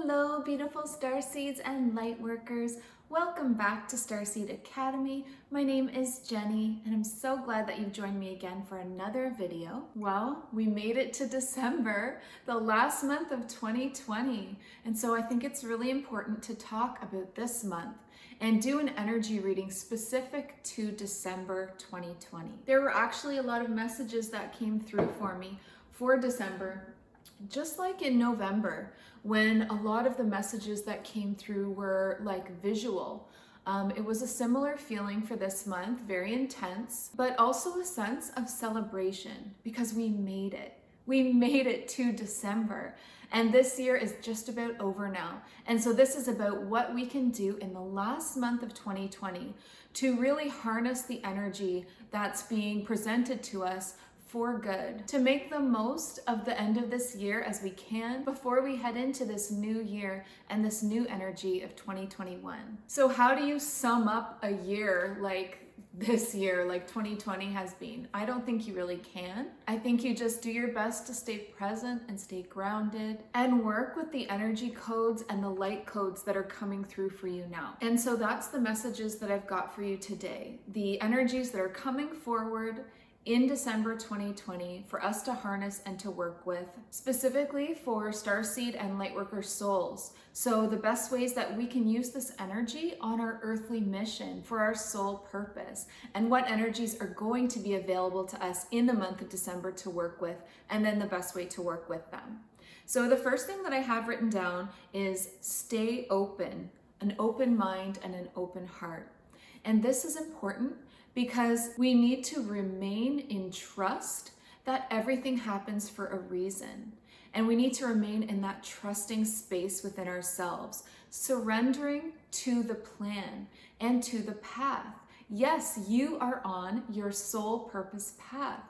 Hello, beautiful Starseeds and Lightworkers. Welcome back to Starseed Academy. My name is Jenny, and I'm so glad that you've joined me again for another video. Well, we made it to December, the last month of 2020, and so I think it's really important to talk about this month and do an energy reading specific to December 2020. There were actually a lot of messages that came through for me for December, just like in November, when a lot of the messages that came through were like visual. It was a similar feeling for this month, very intense, but also a sense of celebration because we made it. We made it to December, and this year is just about over now. And so this is about what we can do in the last month of 2020 to really harness the energy that's being presented to us for good, to make the most of the end of this year as we can before we head into this new year and this new energy of 2021. So how do you sum up a year like this year, like 2020 has been? I don't think you really can. I think you just do your best to stay present and stay grounded and work with the energy codes and the light codes that are coming through for you now. And so that's the messages that I've got for you today. The energies that are coming forward in December 2020 for us to harness and to work with, specifically for Starseed and Lightworker souls. So the best ways that we can use this energy on our earthly mission for our soul purpose, and what energies are going to be available to us in the month of December to work with, and then the best way to work with them. So the first thing that I have written down is stay open, an open mind and an open heart. And this is important because we need to remain in trust that everything happens for a reason. And we need to remain in that trusting space within ourselves, surrendering to the plan and to the path. Yes, you are on your soul purpose path.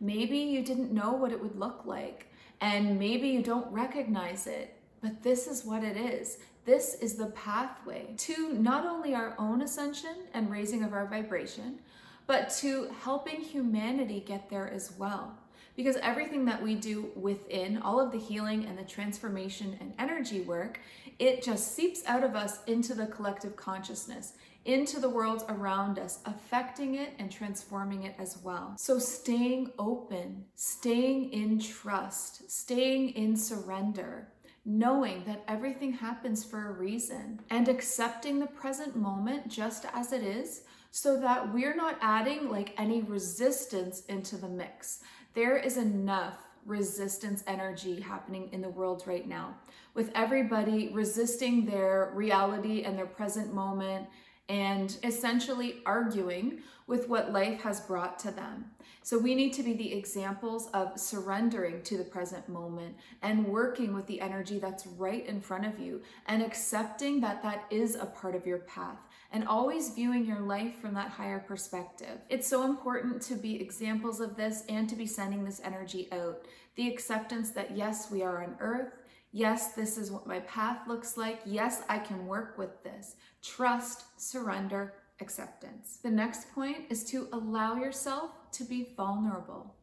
Maybe you didn't know what it would look like, and maybe you don't recognize it, but this is what it is. This is the pathway to not only our own ascension and raising of our vibration, but to helping humanity get there as well. Because everything that we do within, all of the healing and the transformation and energy work, it just seeps out of us into the collective consciousness, into the world around us, affecting it and transforming it as well. So staying open, staying in trust, staying in surrender, knowing that everything happens for a reason, and accepting the present moment just as it is, so that we're not adding like any resistance into the mix. There is enough resistance energy happening in the world right now, with everybody resisting their reality and their present moment, and essentially arguing with what life has brought to them. So we need to be the examples of surrendering to the present moment and working with the energy that's right in front of you, and accepting that that is a part of your path, and always viewing your life from that higher perspective. It's so important to be examples of this and to be sending this energy out. The acceptance that yes, we are on earth. Yes, this is what my path looks like. Yes, I can work with this. Trust, surrender, acceptance. The next point is to allow yourself to be vulnerable,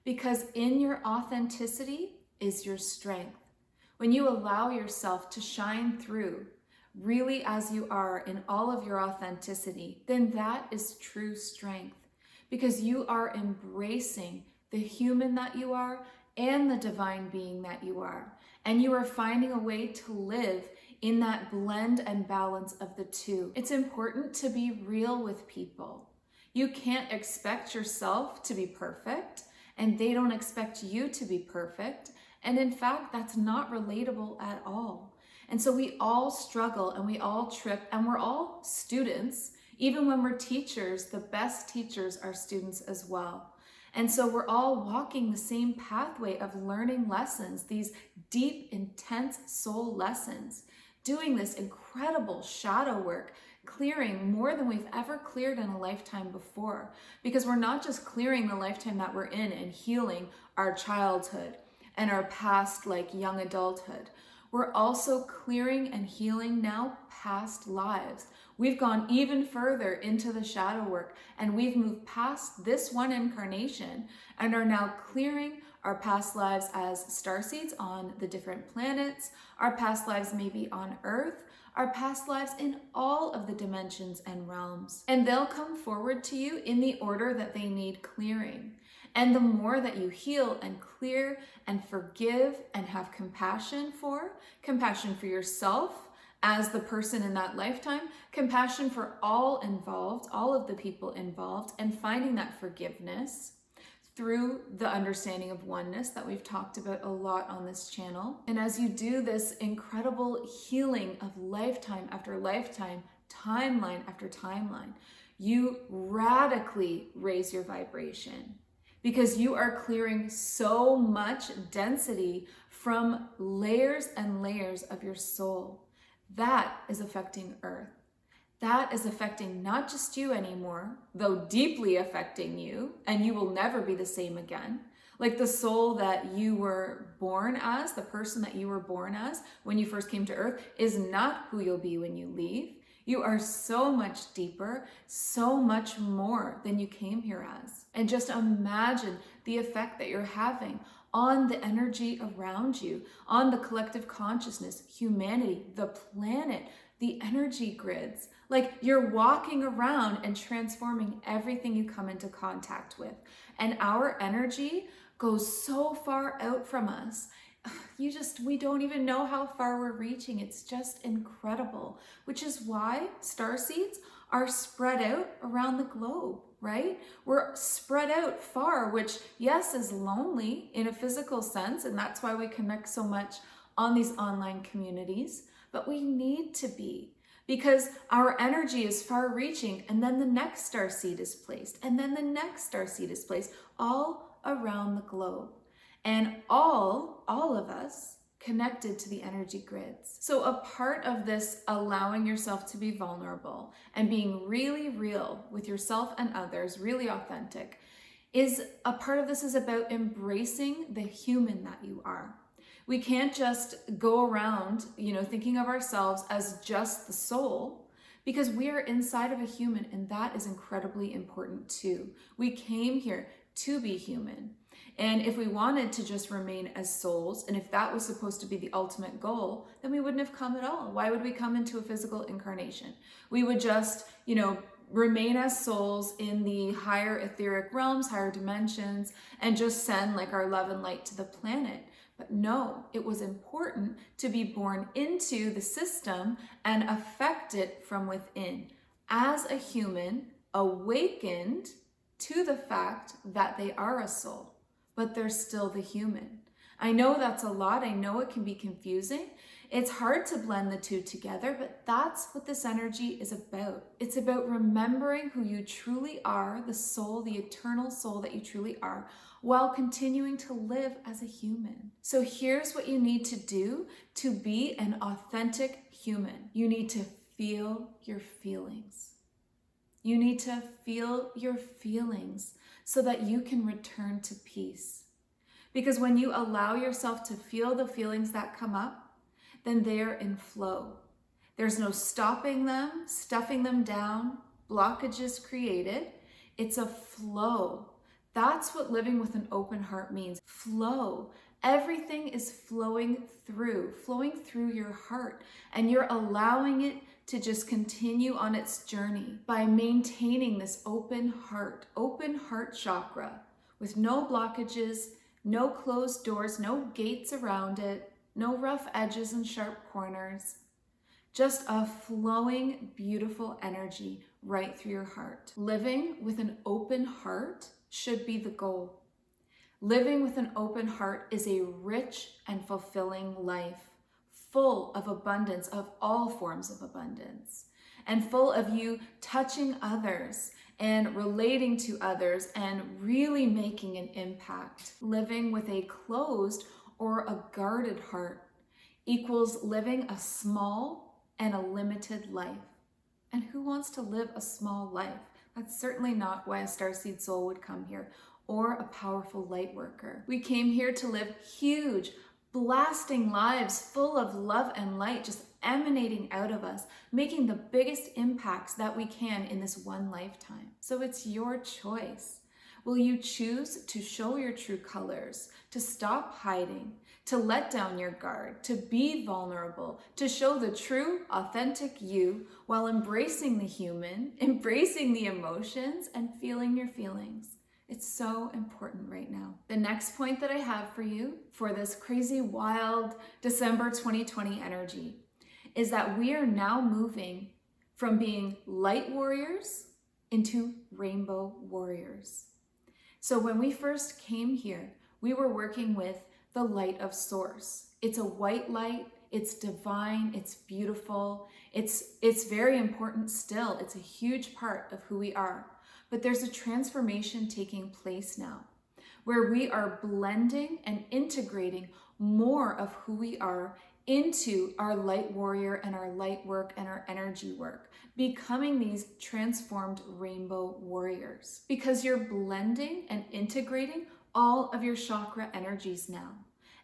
because in your authenticity is your strength. When you allow yourself to shine through really as you are in all of your authenticity, then that is true strength, because you are embracing the human that you are and the divine being that you are. And you are finding a way to live in that blend and balance of the two. It's important to be real with people. You can't expect yourself to be perfect, and they don't expect you to be perfect. And in fact, that's not relatable at all. And so we all struggle and we all trip, and we're all students. Even when we're teachers, the best teachers are students as well. And so we're all walking the same pathway of learning lessons, these deep, intense soul lessons, doing this incredible shadow work, clearing more than we've ever cleared in a lifetime before. Because we're not just clearing the lifetime that we're in and healing our childhood and our past, like young adulthood. We're also clearing and healing now past lives. We've gone even further into the shadow work, and we've moved past this one incarnation and are now clearing our past lives as starseeds on the different planets, our past lives maybe on Earth, our past lives in all of the dimensions and realms. And they'll come forward to you in the order that they need clearing. And the more that you heal and clear and forgive and have compassion for yourself as the person in that lifetime, compassion for all involved, all of the people involved, and finding that forgiveness through the understanding of oneness that we've talked about a lot on this channel. And as you do this incredible healing of lifetime after lifetime, timeline after timeline, you radically raise your vibration because you are clearing so much density from layers and layers of your soul. That is affecting Earth. That is affecting not just you anymore, though deeply affecting you, and you will never be the same again. Like the soul that you were born as, the person that you were born as when you first came to Earth is not who you'll be when you leave. You are so much deeper, so much more than you came here as. And just imagine the effect that you're having on the energy around you, on the collective consciousness, humanity, the planet, the energy grids. Like you're walking around and transforming everything you come into contact with. And our energy goes so far out from us. We don't even know how far we're reaching. It's just incredible, which is why starseeds are spread out around the globe, right? We're spread out far, which yes, is lonely in a physical sense. And that's why we connect so much on these online communities, but we need to be, because our energy is far reaching, and then the next starseed is placed, and then the next starseed is placed all around the globe. And all of us connected to the energy grids. So a part of this allowing yourself to be vulnerable and being really real with yourself and others, really authentic, is a part of this is about embracing the human that you are. We can't just go around, thinking of ourselves as just the soul, because we are inside of a human, and that is incredibly important too. We came here to be human. And if we wanted to just remain as souls, and if that was supposed to be the ultimate goal, then we wouldn't have come at all. Why would we come into a physical incarnation? We would just, remain as souls in the higher etheric realms, higher dimensions, and just send like our love and light to the planet. But no, it was important to be born into the system and affect it from within. As a human, awakened to the fact that they are a soul, but they're still the human. I know that's a lot. I know it can be confusing. It's hard to blend the two together, but that's what this energy is about. It's about remembering who you truly are, the soul, the eternal soul that you truly are, while continuing to live as a human. So here's what you need to do to be an authentic human. You need to feel your feelings. You need to feel your feelings so that you can return to peace. Because when you allow yourself to feel the feelings that come up, then they're in flow. There's no stopping them, stuffing them down, blockages created. It's a flow. That's what living with an open heart means. Flow. Everything is flowing through your heart, and you're allowing it to just continue on its journey by maintaining this open heart chakra with no blockages, no closed doors, no gates around it, no rough edges and sharp corners, just a flowing, beautiful energy right through your heart. Living with an open heart should be the goal. Living with an open heart is a rich and fulfilling life, full of abundance, of all forms of abundance, and full of you touching others and relating to others and really making an impact. Living with a closed or a guarded heart equals living a small and a limited life. And who wants to live a small life? That's certainly not why a starseed soul would come here, or a powerful light worker. We came here to live huge, blasting lives full of love and light, just emanating out of us, making the biggest impacts that we can in this one lifetime. So it's your choice. Will you choose to show your true colors, to stop hiding, to let down your guard, to be vulnerable, to show the true, authentic you while embracing the human, embracing the emotions, and feeling your feelings? It's so important right now. The next point that I have for you for this crazy, wild December 2020 energy is that we are now moving from being light warriors into rainbow warriors. So when we first came here, we were working with the light of source. It's a white light, it's divine, it's beautiful, it's very important still. It's a huge part of who we are. But there's a transformation taking place now where we are blending and integrating more of who we are into our light warrior and our light work and our energy work, becoming these transformed rainbow warriors. Because you're blending and integrating all of your chakra energies now,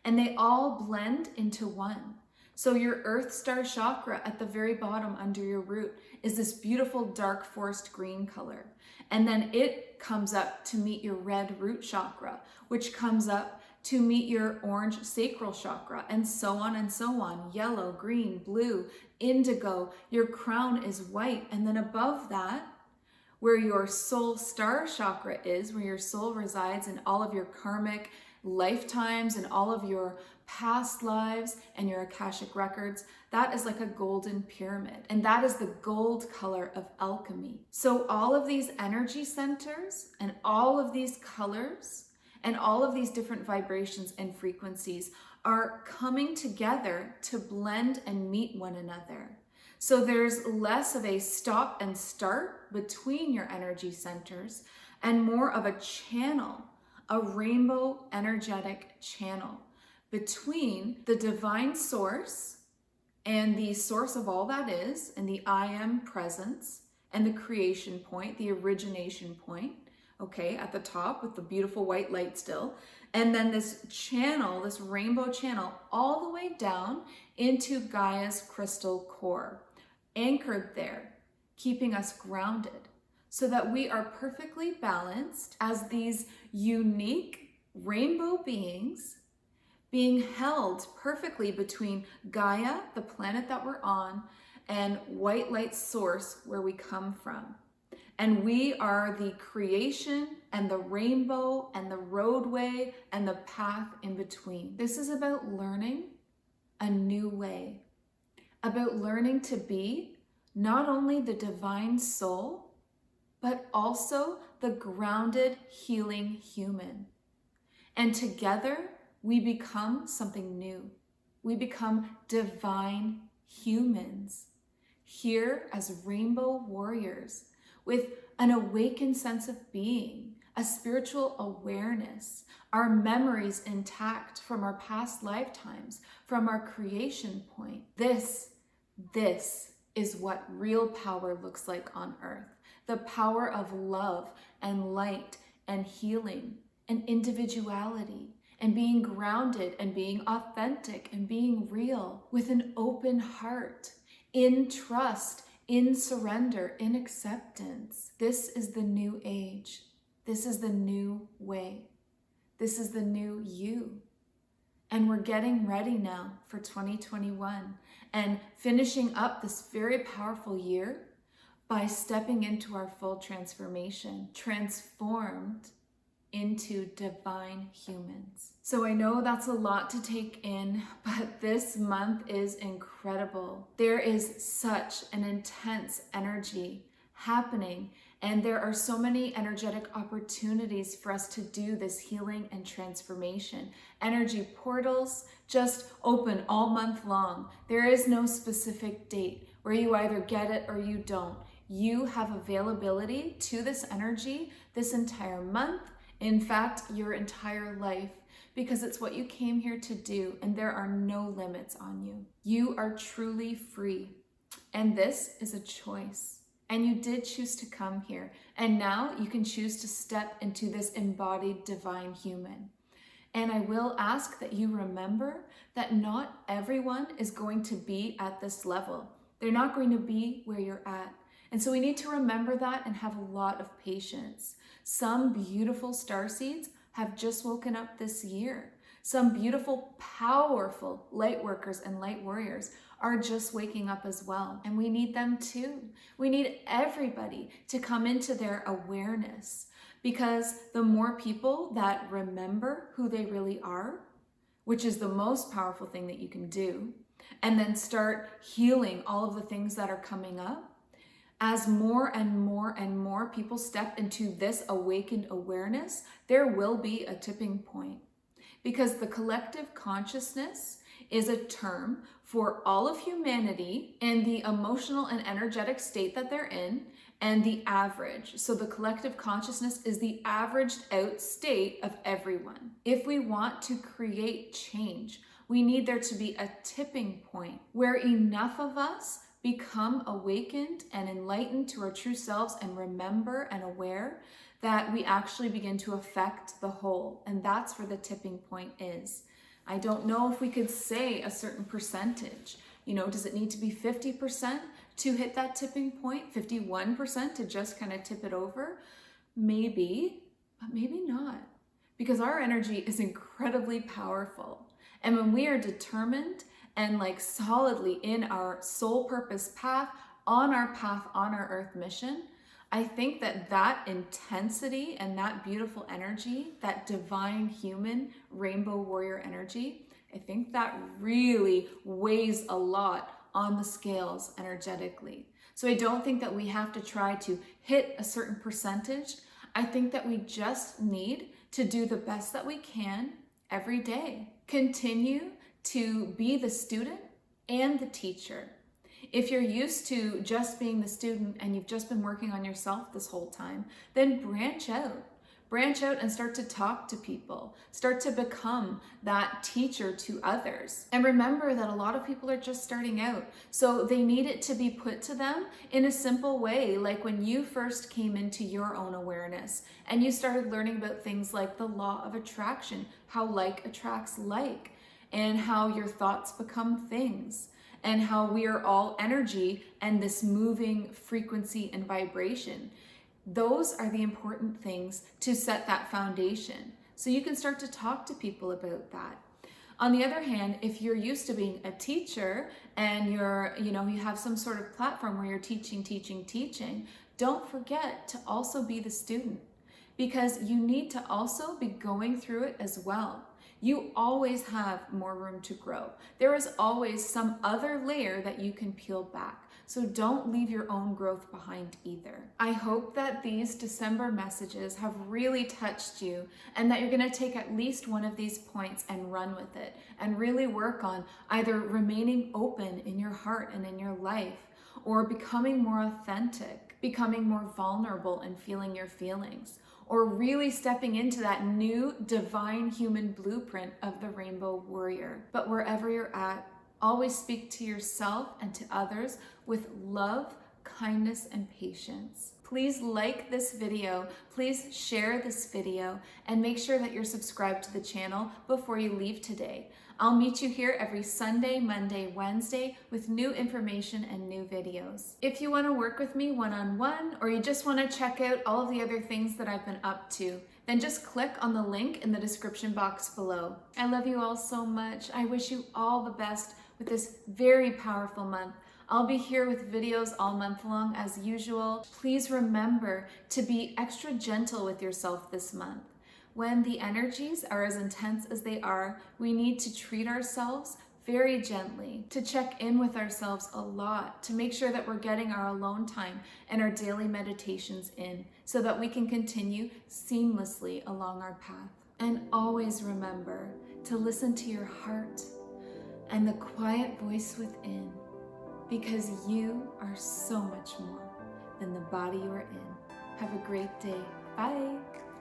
and they all blend into one. So your earth star chakra at the very bottom under your root is this beautiful dark forest green color. And then it comes up to meet your red root chakra, which comes up to meet your orange sacral chakra, and so on and so on. Yellow, green, blue, indigo. Your crown is white. And then above that, where your soul star chakra is, where your soul resides in all of your karmic lifetimes and all of your past lives and your Akashic records, that is like a golden pyramid. And that is the gold color of alchemy. So all of these energy centers and all of these colors and all of these different vibrations and frequencies are coming together to blend and meet one another. So there's less of a stop and start between your energy centers and more of a channel, a rainbow energetic channel between the divine source and the source of all that is, and the I am presence, and the creation point, the origination point, okay, at the top with the beautiful white light still. And then this channel, this rainbow channel, all the way down into Gaia's crystal core, anchored there, keeping us grounded so that we are perfectly balanced as these unique rainbow beings being held perfectly between Gaia, the planet that we're on, and white light source where we come from. And we are the creation and the rainbow and the roadway and the path in between. This is about learning a new way, about learning to be not only the divine soul, but also the grounded, healing human. And together, we become something new. We become divine humans, here as rainbow warriors, with an awakened sense of being, a spiritual awareness, our memories intact from our past lifetimes, from our creation point. This is what real power looks like on earth. The power of love and light and healing and individuality and being grounded and being authentic and being real with an open heart, in trust, in surrender, in acceptance. This is the new age. This is the new way. This is the new you. And we're getting ready now for 2021 and finishing up this very powerful year by stepping into our full transformation, transformed into divine humans. So I know that's a lot to take in, but this month is incredible. There is such an intense energy happening, and there are so many energetic opportunities for us to do this healing and transformation. Energy portals just open all month long. There is no specific date where you either get it or you don't. You have availability to this energy this entire month, in fact, your entire life, because it's what you came here to do, and there are no limits on you. You are truly free, and this is a choice. And you did choose to come here, and now you can choose to step into this embodied divine human. And I will ask that you remember that not everyone is going to be at this level. They're not going to be where you're at. And so we need to remember that and have a lot of patience. Some beautiful starseeds have just woken up this year. Some beautiful, powerful light workers and light warriors are just waking up as well. And we need them too. We need everybody to come into their awareness, because the more people that remember who they really are, which is the most powerful thing that you can do, and then start healing all of the things that are coming up, as more and more and more people step into this awakened awareness, there will be a tipping point. Because the collective consciousness is a term for all of humanity and the emotional and energetic state that they're in, and the average. So the collective consciousness is the averaged out state of everyone. If we want to create change, we need there to be a tipping point where enough of us become awakened and enlightened to our true selves and remember and aware that we actually begin to affect the whole. And that's where the tipping point is. I don't know if we could say a certain percentage. You know, does it need to be 50% to hit that tipping point? 51% to just kind of tip it over? Maybe, but maybe not. Because our energy is incredibly powerful. And when we are determined and like solidly in our soul purpose path, on our earth mission, I think that that intensity and that beautiful energy, that divine human rainbow warrior energy, I think that really weighs a lot on the scales energetically. So I don't think that we have to try to hit a certain percentage. I think that we just need to do the best that we can every day. Continue to be the student and the teacher. If you're used to just being the student and you've just been working on yourself this whole time, then branch out. Branch out and start to talk to people. Start to become that teacher to others. And remember that a lot of people are just starting out. So they need it to be put to them in a simple way, like when you first came into your own awareness and you started learning about things like the law of attraction, how like attracts like, and how your thoughts become things, and how we are all energy and this moving frequency and vibration. Those are the important things to set that foundation. So you can start to talk to people about that. On the other hand, if you're used to being a teacher and you have some sort of platform where you're teaching, don't forget to also be the student, because you need to also be going through it as well. You always have more room to grow. There is always some other layer that you can peel back. So don't leave your own growth behind either. I hope that these December messages have really touched you, and that you're going to take at least one of these points and run with it and really work on either remaining open in your heart and in your life, or becoming more authentic, becoming more vulnerable and feeling your feelings, or really stepping into that new divine human blueprint of the rainbow warrior. But wherever you're at, always speak to yourself and to others with love, kindness, and patience. Please like this video, please share this video, and make sure that you're subscribed to the channel before you leave today. I'll meet you here every Sunday, Monday, Wednesday with new information and new videos. If you want to work with me one-on-one, or you just want to check out all of the other things that I've been up to, then just click on the link in the description box below. I love you all so much. I wish you all the best with this very powerful month. I'll be here with videos all month long as usual. Please remember to be extra gentle with yourself this month. When the energies are as intense as they are, we need to treat ourselves very gently, to check in with ourselves a lot, to make sure that we're getting our alone time and our daily meditations in, so that we can continue seamlessly along our path. And always remember to listen to your heart and the quiet voice within, because you are so much more than the body you're in. Have a great day. Bye.